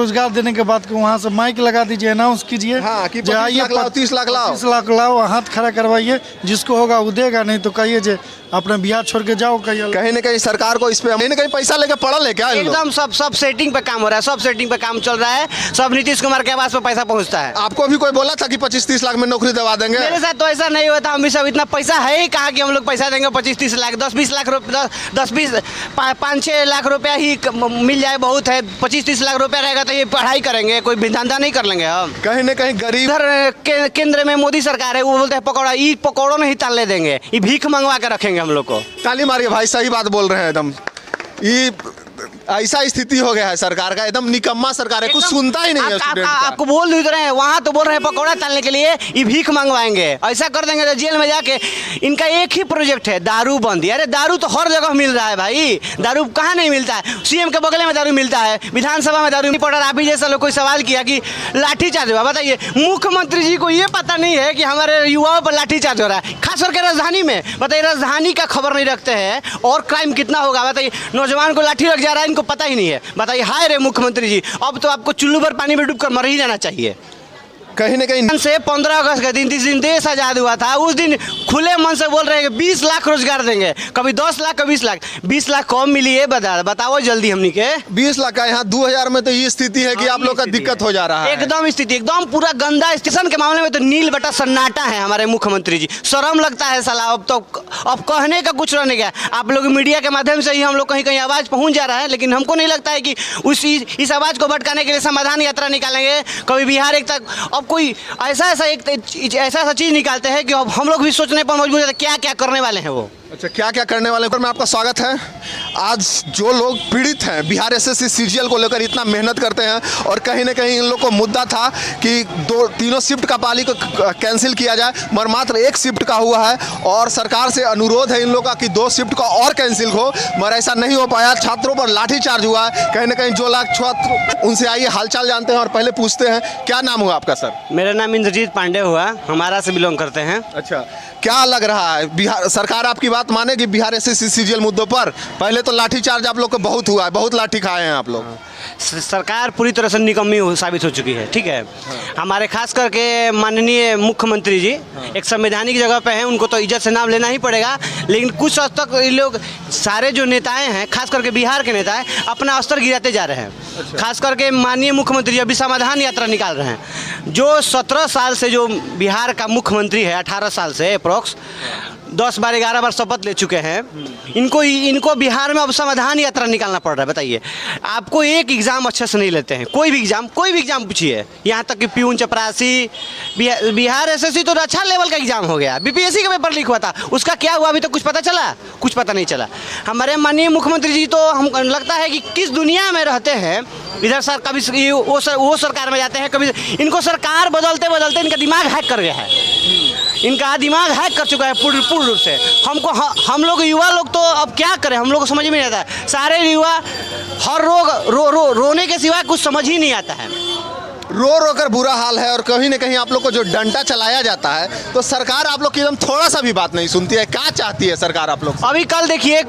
रोजगार देने के बाद वहाँ से माइक लगा दीजिए, अनाउंस कीजिए, हाँ कि 25 लाख लाओ, 30 लाख लाओ, 30 लाख लाओ, हाथ खड़ा करवाइए, जिसको होगा वो देगा, नहीं तो कहिए जे अपना बिहार छोड़ के जाओ। कहीं न कहीं सरकार को इस पे कहीं न कहीं पैसा लेके पड़ल है क्या? एकदम सब सेटिंग पे काम हो रहा है, सब सेटिंग पे काम चल रहा है, सब नीतीश कुमार के आवास पे पैसा पहुंचता है। आपको भी कोई बोला था कि 25-30 लाख में नौकरी दिलवा देंगे? मेरे साथ तो ऐसा नहीं हुआ था, हम भी सब इतना पैसा है ही कहाँ कि हम लोग पैसा देंगे 25-30 लाख, 10-20 लाख रुपये, 10-20 5-6 लाख रुपया ही मिल जाए बहुत है। 25-30 लाख रुपया रहेगा तो ये पढ़ाई करेंगे, कोई धंधा नहीं कर लेंगे हम। कहीं न कहीं गरीब इधर केंद्र में मोदी सरकार है, वो बोलते हैं पकौड़ा, ये पकौड़ों नहीं ताले देंगे, ये भीख मंगवा के रखेंगे हम लोग को। ताली मारिए भाई, सही बात बोल रहे हैं एकदम। ये ऐसा स्थिति हो गया है सरकार का, एकदम निकम्मा सरकार है, कुछ सुनता ही नहीं है स्टूडेंट का। आपको बोल भी रहे हैं, वहाँ तो बोल रहे हैं पकौड़ा तलने के लिए ये भीख मंगवाएंगे, ऐसा कर देंगे तो जेल में जाके। इनका एक ही प्रोजेक्ट है, दारू बंदी। अरे दारू तो हर जगह मिल रहा है भाई, दारू कहाँ नहीं मिलता है? सीएम के बगले में दारू मिलता है, विधानसभा में दारू। रिपोर्टर आप ही जैसा लोग कोई सवाल किया कि लाठीचार्ज हुआ, बताइए मुख्यमंत्री जी को ये पता नहीं है कि हमारे युवाओं पर लाठीचार्ज हो रहा है, खास करके राजधानी में। बताइए राजधानी का खबर नहीं रखते हैं और क्राइम कितना होगा? बताइए नौजवान को लाठी लग जा रहा है, इनको पता ही नहीं है। बताइए हाय रे मुख्यमंत्री जी, अब तो आपको चुल्लू भर पानी में डूबकर मर ही जाना चाहिए। कहीं न कहीं से 15 अगस्त के दिन, जिस दिन देश आज़ाद हुआ था, उस दिन खुले मन से बोल रहे हैं कि 20 लाख रोजगार देंगे, कभी 10 लाख, कभी 20 लाख। 20 लाख कौन मिली है बताओ जल्दी हमनी के। 20 लाख का, यहाँ 2000 में तो ये स्थिति है कि आप लोग का दिक्कत हो जा रहा है। एकदम स्थिति एकदम पूरा गंदा। स्टेशन के मामले में तो नील बटा सन्नाटा है हमारे मुख्यमंत्री जी, शर्म लगता है साला। अब कहने का कुछ रहने गया। आप लोग मीडिया के माध्यम से ही हम लोग कहीं कहीं आवाज़ पहुँच जा रहा है, लेकिन हमको नहीं लगता है कि इस आवाज़ को भटकाने के लिए समाधान यात्रा निकालेंगे। कभी बिहार एक तक अब कोई ऐसा चीज़ निकालते हैं कि अब हम लोग भी सोचने पर मजबूर है क्या क्या करने वाले हैं वो। अच्छा, क्या क्या करने वाले हैं? मैं आपका स्वागत है। आज जो लोग पीड़ित हैं, बिहार एसएससी सीजीएल को लेकर इतना मेहनत करते हैं, और कहीं ना कहीं इन लोग को मुद्दा था कि तीनों शिफ्ट का पाली को कैंसिल किया जाए, मगर मात्र एक शिफ्ट का हुआ है, और सरकार से अनुरोध है इन लोगों का कि 2 शिफ्ट का और कैंसिल हो, मगर ऐसा नहीं हो पाया। छात्रों पर लाठीचार्ज हुआ है। कहीं ना कहीं जो लाख छात्र, उनसे आइए हालचाल जानते हैं और पहले पूछते हैं, क्या नाम हुआ आपका सर? मेरा नाम इंद्रजीत पांडे हुआ, हमारा से बिलोंग करते हैं। अच्छा, क्या लग रहा है, बिहार सरकार आपकी बात मानेगी बिहार एसएससी सीजीएल मुद्दों पर? पहले तो लाठीचार्ज आप लोग को बहुत हुआ है, बहुत लाठी खाए हैं आप लोग। सरकार पूरी तरह से निकम्मी साबित हो चुकी है, ठीक है। हमारे खास करके माननीय मुख्यमंत्री जी एक संवैधानिक जगह पे हैं, उनको तो इज्जत से नाम लेना ही पड़ेगा, लेकिन कुछ हद तक ये लोग सारे जो नेताएं हैं, खास करके बिहार के नेता हैं, अपना स्तर गिराते जा रहे हैं। खास करके माननीय मुख्यमंत्री अभी समाधान यात्रा निकाल रहे हैं। जो 17 साल से जो बिहार का मुख्यमंत्री है, 18 साल से अप्रोक्स 10 बार 11 बार शपथ ले चुके हैं, इनको बिहार में अब समाधान यात्रा निकालना पड़ रहा है। बताइए, आपको एक एग्ज़ाम अच्छे से नहीं लेते हैं, कोई भी एग्ज़ाम पूछिए, यहाँ तक कि प्यून चपरासी। बिहार एसएससी तो अच्छा लेवल का एग्ज़ाम हो गया, बीपीएससी का पेपर लीक हुआ था, उसका क्या हुआ अभी तक कुछ पता चला? कुछ पता नहीं चला। हमारे माननीय मुख्यमंत्री जी तो हम लगता है कि किस दुनिया में रहते हैं। इधर सर कभी वो सरकार में जाते हैं, कभी इनको सरकार बदलते बदलते इनका दिमाग हैक कर गया है, इनका दिमाग हैक कर चुका है पूर्ण रूप से। हम लोग युवा लोग तो अब क्या करें, हम लोग को समझ में नहीं आता है। सारे युवा हर रोने के सिवा कुछ समझ ही नहीं आता है। रो कर बुरा हाल है, और कहीं ना कहीं आप लोग को जो डंडा चलाया जाता है, तो सरकार आप लोग की एकदम थोड़ा सा भी बात नहीं सुनती है। क्या चाहती है सरकार आप लोग? अभी कल देखिए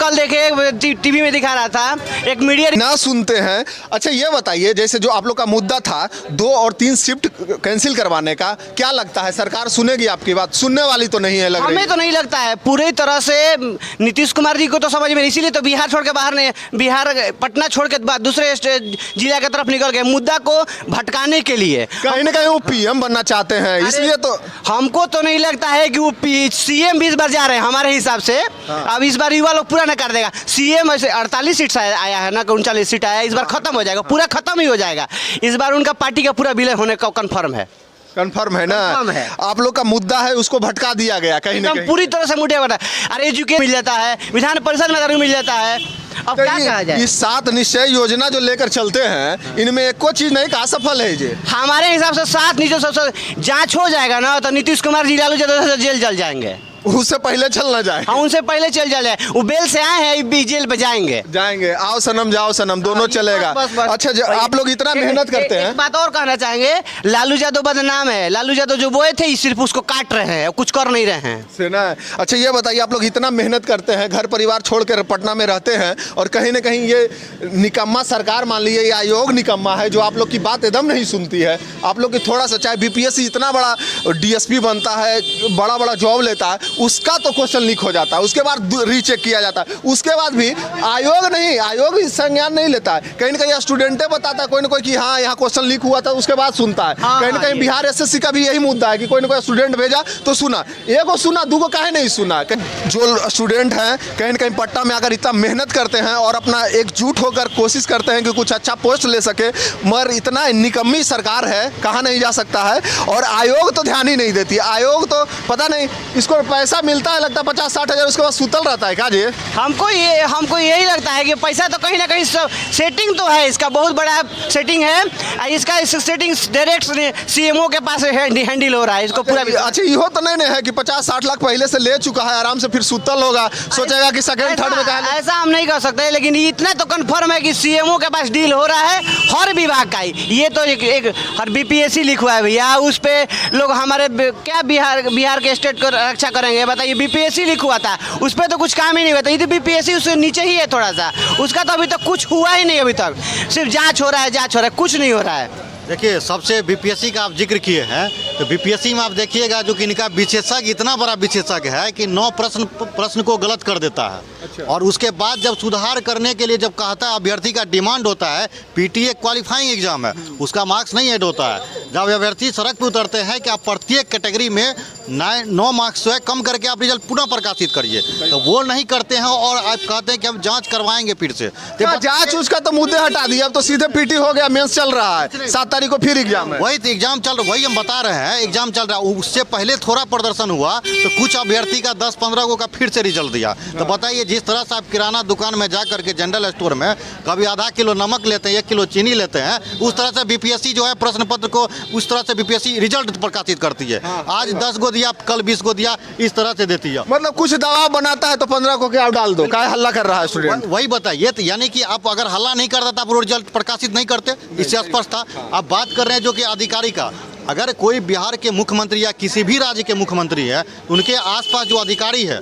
टीवी में दिखा रहा था एक मीडिया ना सुनते हैं। अच्छा, ये बताइए, जैसे जो आप लोग का मुद्दा था 2 और 3 शिफ्ट कैंसिल करवाने का, क्या लगता है सरकार सुनेगी आपकी बात? सुनने वाली तो नहीं है लग रही। हमें तो नहीं लगता है पूरी तरह से। नीतीश कुमार जी को तो समझ में, इसीलिए तो बिहार छोड़ के बिहार पटना छोड़ के दूसरे जिला की तरफ निकल गए, मुद्दा को भटकाने के लिए। कहीं ना कहीं वो पीएम बनना चाहते हैं, इसलिए तो। हमको तो नहीं लगता है कि वो सीएम 20 बार जा रहे हैं हमारे हिसाब से। अब इस बार युवा लोग पूरा न कर देगा। सीएम ऐसे 48 सीट आया है ना, 39 सीट आया, इस बार खत्म हो जाएगा, पूरा खत्म ही हो जाएगा। इस बार उनका पार्टी का पूरा विलय होने का कंफर्म है। कंफर्म है ना? है। आप लोग का मुद्दा है, उसको भटका दिया गया कहीं ना कहीं, पूरी तरह से मुद्दा बना। अरे एजुकेशन मिल जाता है, विधान परिषद में दारू मिल जाता है, अब क्या कहा जाए? ये 7 निश्चय योजना जो लेकर चलते हैं, इनमें एको चीज नहीं कहा सफल है जी। हमारे हिसाब से 7 निश्चय सबसे जांच हो जाएगा ना, तो नीतीश कुमार जी लालू यादव जेल चल जाएंगे। उससे पहले चलना जाए। हाँ उनसे पहले चल जाए, वो बेल से आए हैं भी जेल पे जाएंगे। आओ सनम जाओ सनम दोनों चलेगा। बस। अच्छा आप लोग इतना मेहनत करते हैं। एक बात और कहना चाहेंगे, लालू यादव बदनाम है, लालू यादव जो बोए थे सिर्फ उसको काट रहे हैं, कुछ कर नहीं रहे हैं। सुना है। अच्छा ये बताइए, आप लोग इतना मेहनत करते हैं, घर परिवार छोड़कर पटना में रहते हैं, और कहीं ना कहीं ये निकम्मा सरकार मान लीजिए, ये आयोग निकम्मा है जो आप लोग की बात एकदम नहीं सुनती है। आप लोग की थोड़ा सा, चाहे बीपीएससी इतना बड़ा डीएसपी बनता है, बड़ा बड़ा जॉब लेता है, उसका तो क्वेश्चन लीक हो जाता है, उसके बाद रीचेक किया जाता है, उसके बाद भी आयोग संज्ञान नहीं लेता है। कहीं ना कहीं स्टूडेंटे बताता है कोई ना कोई कि हाँ यहाँ क्वेश्चन लीक हुआ था, उसके बाद सुनता है। कहीं ना कहीं बिहार एसएससी का भी यही मुद्दा है कि कोई ना कोई स्टूडेंट भेजा तो सुना, एगो सुना दूगो काहे नहीं सुना। जो स्टूडेंट हैं कहीं ना कहीं पटना में अगर इतना मेहनत करते हैं और अपना एकजुट होकर कोशिश करते हैं कि कुछ अच्छा पोस्ट ले सके, मगर इतना निकम्मी सरकार है, कहा नहीं जा सकता है। और आयोग तो ध्यान ही नहीं देती, आयोग तो पता नहीं इसको पैसा मिलता है लगता है 50-60 हज़ार, उसके बाद सुतल रहता है। क्या जी हमको यही लगता है कि पैसा तो कहीं ना कहीं सेटिंग तो है, इसका बहुत बड़ा सेटिंग है, इसका सेटिंग डायरेक्ट सीएमओ के पास हैंडल हो रहा है इसको पूरा। अच्छा इहो तो नहीं है कि 50-60 लाख पहले से ले चुका है, आराम से फिर सुतल होगा, सोचेगा कि सेकंड थर्ड में कहा। ऐसा हम नहीं कर सकते, लेकिन इतना तो कंफर्म है कि सीएमओ के पास डील हो रहा है हर विभाग का ही। ये तो एक हर बीपीएससी लिखा है भैया, उस पे लोग हमारे क्या बिहार के स्टेट को रक्षा करेंगे बताइए। बीपीएससी लिखा हुआ था, उस पर तो कुछ काम ही नहीं हुआ था, ये तो बीपीएससी उससे नीचे ही है थोड़ा सा, उसका तो अभी तक कुछ हुआ ही नहीं, अभी तक सिर्फ जांच हो रहा है, कुछ नहीं हो रहा है। देखिए सबसे बीपीएससी का आप जिक्र किए हैं, तो बीपीएससी में आप देखिएगा जो कि इनका विशेषज्ञ इतना बड़ा विशेषज्ञ है कि 9 प्रश्न को गलत कर देता है। अच्छा। और उसके बाद जब सुधार करने के लिए जब कहता है, अभ्यर्थी का डिमांड होता है, पीटीए क्वालिफाइंग एग्जाम है, उसका मार्क्स नहीं ऐड होता है। जब अभ्यर्थी सड़क पर उतरते हैं कि आप प्रत्येक कैटेगरी में 9 मार्क्स जो है कम करके आप रिजल्ट पुनः प्रकाशित करिए, तो वो नहीं करते हैं और आप कहते हैं कि हम जाँच करवाएंगे फिर से। जाँच उसका तो मुद्दे हटा दिया, अब तो सीधे पीटी हो गया, मेंस चल रहा है, 7 तारीख को फिर एग्जाम है। वही तो एग्जाम चल रहा, वही हम बता रहे हैं, एग्जाम चल रहा है। उससे पहले थोड़ा प्रदर्शन हुआ तो कुछ अभ्यर्थी का 10-15 को का फिर से रिजल्ट दिया। तो बताइए जिस तरह से आप किराना दुकान में जा करके जनरल स्टोर में कभी आधा किलो नमक लेते हैं, 1 किलो चीनी लेते हैं, उस तरह से बीपीएससी जो है प्रश्न पत्र को उस तरह से बीपीएससी रिजल्ट प्रकाशित करती है। आज 10 को दिया, कल 20 को दिया, इस तरह से देती है। मतलब कुछ दबाव बनाता है तो 15 को क्या डाल दो, क्या हल्ला कर रहा है स्टूडेंट। वही बताइए, तो यानी कि आप अगर हल्ला नहीं करता तो आप रिजल्ट प्रकाशित नहीं करते, इससे स्पष्ट था। आप बात कर रहे हैं जो कि अधिकारी का, अगर कोई बिहार के मुख्यमंत्री या किसी भी राज्य के मुख्यमंत्री है, उनके आसपास जो अधिकारी है,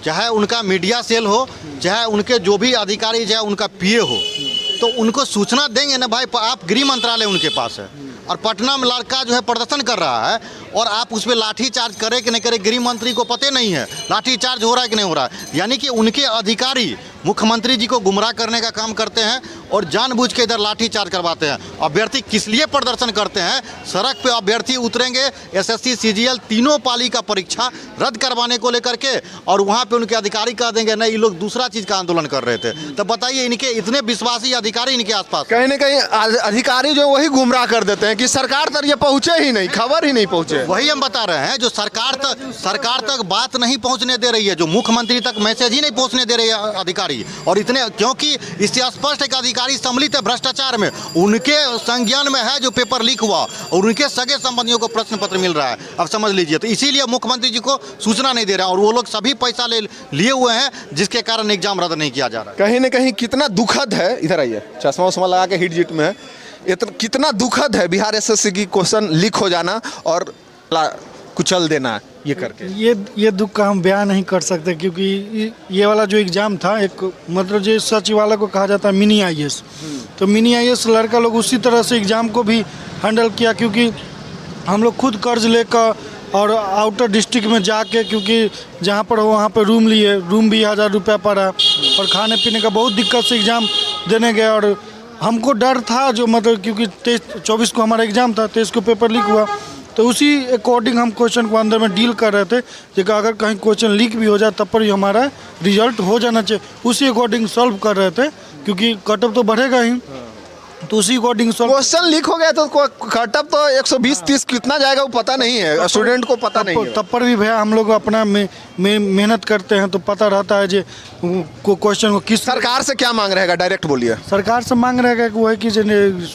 चाहे उनका मीडिया सेल हो, चाहे उनके जो भी अधिकारी चाहे उनका पीए हो, तो उनको सूचना देंगे ना भाई, आप गृह मंत्रालय उनके पास है और पटना में लड़का जो है प्रदर्शन कर रहा है और आप उस पर लाठी चार्ज करे कि नहीं करे, गृह मंत्री को पता नहीं है लाठी चार्ज हो रहा है कि नहीं हो रहा है। यानी कि उनके अधिकारी मुख्यमंत्री जी को गुमराह करने का काम करते हैं और जानबूझ के इधर लाठी चार्ज करवाते हैं। अभ्यर्थी किस लिए प्रदर्शन करते हैं, सड़क पे अभ्यर्थी उतरेंगे एसएससी सीजीएल तीनों पाली का परीक्षा रद्द करवाने को लेकर के, और वहाँ पे उनके अधिकारी कह देंगे नहीं ये लोग दूसरा चीज़ का आंदोलन कर रहे थे। तो बताइए इनके इतने विश्वासी अधिकारी इनके आसपास, कहीं ना कहीं अधिकारी जो वही गुमराह कर देते हैं कि सरकार तक ये पहुँचे ही नहीं, खबर ही नहीं पहुँचे। वही हम बता रहे हैं, जो सरकार तक बात नहीं पहुँचने दे रही है, जो मुख्यमंत्री तक मैसेज ही नहीं पहुँचने दे रही है अधिकारी। और इतने, क्योंकि इससे स्पष्ट है कि अधिकारी सम्मिलित है भ्रष्टाचार में, उनके संज्ञान में है जो पेपर लीक हुआ और उनके सगे संबंधियों को प्रश्न पत्र मिल रहा है। अब समझ लीजिए, तो इसीलिए मुख्यमंत्री जी को सूचना नहीं दे रहा और वो लोग सभी पैसा लिए हुए हैं, जिसके कारण एग्जाम रद्द नहीं किया जा रहा है। कहीं ना कहीं कितना दुखद है, इधर आइए, चश्मा उस्मा लगा के हिट जिट में है, कितना दुखद है बिहार एसएससी की क्वेश्चन लीक हो जाना और कुचल देना ये करके। ये दुख का हम बयान नहीं कर सकते, क्योंकि ये वाला जो एग्ज़ाम था, एक मतलब जो सचिवालय को कहा जाता है मिनी आईएएस, तो मिनी आईएएस लड़का लोग उसी तरह से एग्ज़ाम को भी हैंडल किया, क्योंकि हम लोग खुद कर्ज लेकर और आउटर डिस्ट्रिक्ट में जाके, क्योंकि जहाँ पर हो वहाँ पर रूम लिए, रूम भी 1000 रुपया पड़ा और खाने पीने का बहुत दिक्कत से एग्ज़ाम देने गए। और हमको डर था जो मतलब, क्योंकि 23-24 को हमारा एग्ज़ाम था, 23 को पेपर लीक हुआ, तो उसी अकॉर्डिंग हम क्वेश्चन को अंदर में डील कर रहे थे कि अगर कहीं क्वेश्चन लीक भी हो जाए तब पर ही हमारा रिजल्ट हो जाना चाहिए, उसी अकॉर्डिंग सॉल्व कर रहे थे, क्योंकि कट ऑफ तो बढ़ेगा ही। तो उसी अकॉर्डिंग सॉल्व क्वेश्चन लीक हो गया तो कटअप तो 120-30 कितना जाएगा वो पता नहीं है, स्टूडेंट को पता नहीं है। तब पर भी भैया हम लोग अपना मेहनत करते हैं तो पता रहता है जो क्वेश्चन को किस सरकार से क्या मांग रहेगा, डायरेक्ट बोलिए। सरकार से मांग रहेगा कि वो है कि जो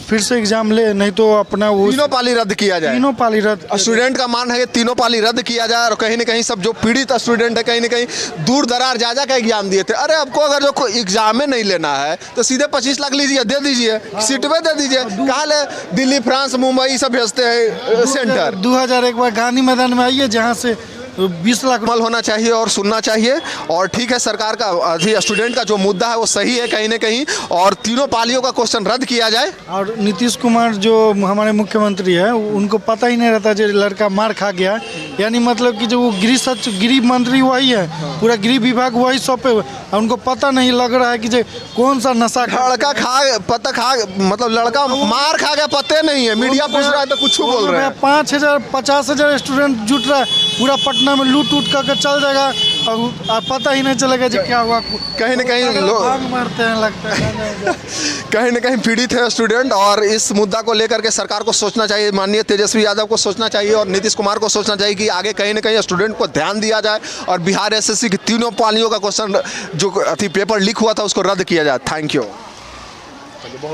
फिर से एग्जाम ले, नहीं तो अपना वो तीनों पाली रद्द किया जाए। तीनों पाली रद्द। स्टूडेंट का मान है कि तीनों पाली रद्द किया जाए और कहीं ना कहीं सब जो पीड़ित स्टूडेंट है कहीं ना कहीं दूर दरार जा का एग्जाम दिए थे, अरे आपको अगर जो एग्जाम में नहीं लेना है तो सीधे 25 लाख लीजिए, दे दीजिए, सीट पे दे दीजिए। कहाँ ले दिल्ली, फ्रांस, मुंबई सब भेजते हैं सेंटर। 2001 बार गांधी मैदान में आइए जहाँ से 20 लाख अमल होना चाहिए और सुनना चाहिए। और ठीक है, सरकार का अभी स्टूडेंट का जो मुद्दा है वो सही है कहीं ना कहीं, और तीनों पालियों का क्वेश्चन रद्द किया जाए। और नीतीश कुमार जो हमारे मुख्यमंत्री है उनको पता ही नहीं रहता जो लड़का मार खा गया, यानी मतलब कि जो वो गृह मंत्री वही है, पूरा गृह विभाग वही सौंपे हुए, उनको पता नहीं लग रहा है कि जो कौन सा नशा लड़का मतलब लड़का मार खा गया पते नहीं है, मीडिया पूछ रहा है तो कुछ बोल रहे हैं। 5,000 50,000 स्टूडेंट जुट रहा है, पूरा पटना में लूट कर चल जाएगा और पता ही नहीं चलेगा जी क्या हुआ। कहीं ना कहीं लोग मारते हैं लगता है कहीं ना कहीं पीड़ित है स्टूडेंट, और इस मुद्दा को लेकर के सरकार को सोचना चाहिए, माननीय तेजस्वी यादव को सोचना चाहिए और नीतीश कुमार को सोचना चाहिए कि आगे कहीं ना कहीं स्टूडेंट को ध्यान दिया जाए और बिहार एसएससी की तीनों पालियों का क्वेश्चन जो पेपर लीक हुआ था उसको रद्द किया जाए। Thank you.